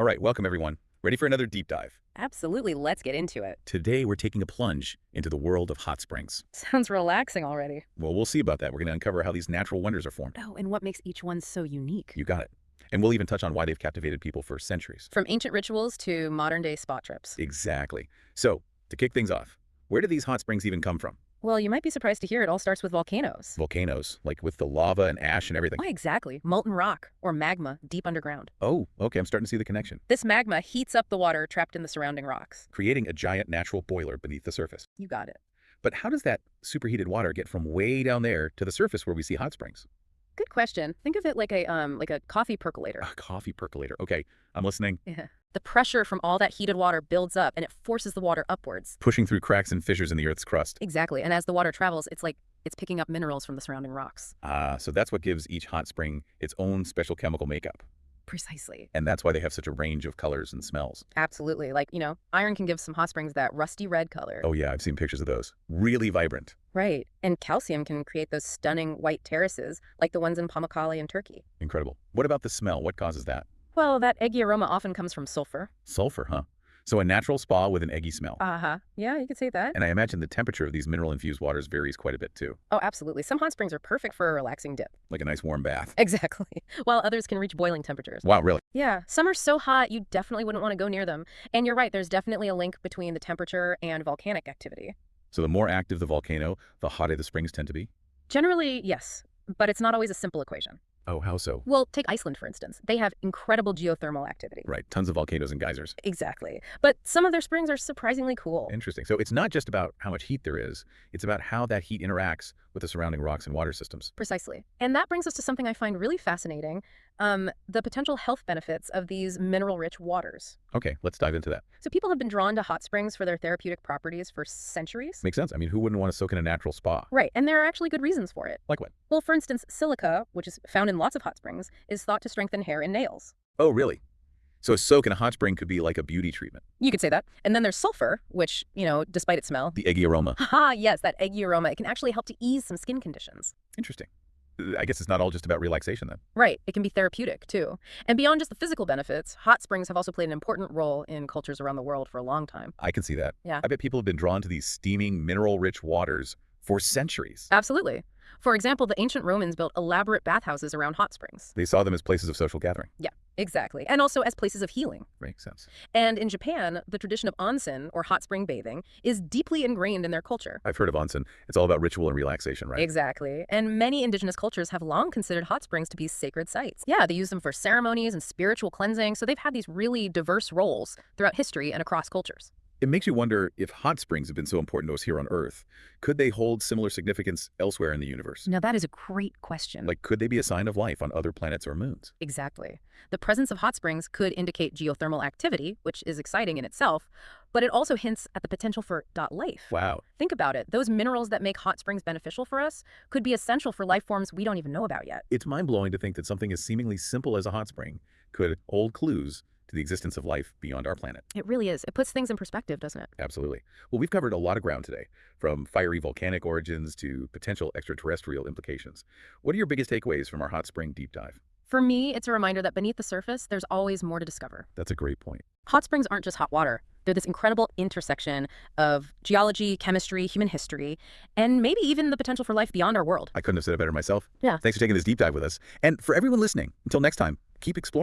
All right, welcome everyone. Ready for another deep dive? Absolutely, let's get into it. Today we're taking a plunge into the world of hot springs. Sounds relaxing already. Well, we'll see about that. We're going to uncover how these natural wonders are formed. Oh, and what makes each one so unique? You got it. And we'll even touch on why they've captivated people for centuries. From ancient rituals to modern-day spot trips. Exactly. So, to kick things off, where do these hot springs even come from? Well, you might be surprised to hear it all starts with volcanoes. Volcanoes, like with the lava and ash and everything. Why exactly? Molten rock, or magma, deep underground. Oh, okay, I'm starting to see the connection. This magma heats up the water trapped in the surrounding rocks. Creating a giant natural boiler beneath the surface. You got it. But how does that superheated water get from way down there to the surface where we see hot springs? Good question. Think of it like a coffee percolator. A coffee percolator. Okay, I'm listening. Yeah. The pressure from all that heated water builds up and it forces the water upwards. Pushing through cracks and fissures in the Earth's crust. Exactly. And as the water travels, it's like it's picking up minerals from the surrounding rocks. So that's what gives each hot spring its own special chemical makeup. Precisely. And that's why they have such a range of colors and smells. Absolutely. Like, iron can give some hot springs that rusty red color. Oh yeah, I've seen pictures of those. Really vibrant. Right. And calcium can create those stunning white terraces, like the ones in Pamukkale in Turkey. Incredible. What about the smell? What causes that? Well, that eggy aroma often comes from sulfur. Sulfur, huh? So a natural spa with an eggy smell. Uh-huh. Yeah, you could say that. And I imagine the temperature of these mineral-infused waters varies quite a bit too. Oh, absolutely. Some hot springs are perfect for a relaxing dip. Like a nice warm bath. Exactly. While others can reach boiling temperatures. Wow, really? Yeah, some are so hot you definitely wouldn't want to go near them. And you're right, there's definitely a link between the temperature and volcanic activity. So the more active the volcano, the hotter the springs tend to be? Generally, yes. But it's not always a simple equation. Oh, how so? Well, take Iceland, for instance. They have incredible geothermal activity. Right, tons of volcanoes and geysers. Exactly. But some of their springs are surprisingly cool. Interesting. So it's not just about how much heat there is, it's about how that heat interacts with the surrounding rocks and water systems. Precisely. And that brings us to something I find really fascinating, the potential health benefits of these mineral-rich waters. Okay, let's dive into that. So people have been drawn to hot springs for their therapeutic properties for centuries. Makes sense. I mean, who wouldn't want to soak in a natural spa? Right, and there are actually good reasons for it. Like what? Well, for instance, silica, which is found in lots of hot springs, is thought to strengthen hair and nails. Oh, really? So a soak in a hot spring could be like a beauty treatment. You could say that. And then there's sulfur, which, despite its smell. The eggy aroma. Haha, yes, that eggy aroma. It can actually help to ease some skin conditions. Interesting. I guess it's not all just about relaxation then. Right. It can be therapeutic, too. And beyond just the physical benefits, hot springs have also played an important role in cultures around the world for a long time. I can see that. Yeah. I bet people have been drawn to these steaming, mineral-rich waters for centuries. Absolutely. For example, the ancient Romans built elaborate bathhouses around hot springs. They saw them as places of social gathering. Yeah, exactly. And also as places of healing. Makes sense. And in Japan, the tradition of onsen, or hot spring bathing, is deeply ingrained in their culture. I've heard of onsen. It's all about ritual and relaxation, right? Exactly. And many indigenous cultures have long considered hot springs to be sacred sites. Yeah, they use them for ceremonies and spiritual cleansing, so they've had these really diverse roles throughout history and across cultures. It makes you wonder, if hot springs have been so important to us here on Earth, could they hold similar significance elsewhere in the universe? Now, that is a great question. Like, could they be a sign of life on other planets or moons? Exactly. The presence of hot springs could indicate geothermal activity, which is exciting in itself, but it also hints at the potential for life. Wow. Think about it. Those minerals that make hot springs beneficial for us could be essential for life forms we don't even know about yet. It's mind-blowing to think that something as seemingly simple as a hot spring could hold clues to the existence of life beyond our planet. It really is. It puts things in perspective, doesn't it? Absolutely. Well, we've covered a lot of ground today, from fiery volcanic origins to potential extraterrestrial implications. What are your biggest takeaways from our hot spring deep dive? For me, it's a reminder that beneath the surface, there's always more to discover. That's a great point. Hot springs aren't just hot water. They're this incredible intersection of geology, chemistry, human history, and maybe even the potential for life beyond our world. I couldn't have said it better myself. Yeah. Thanks for taking this deep dive with us. And for everyone listening, until next time, keep exploring.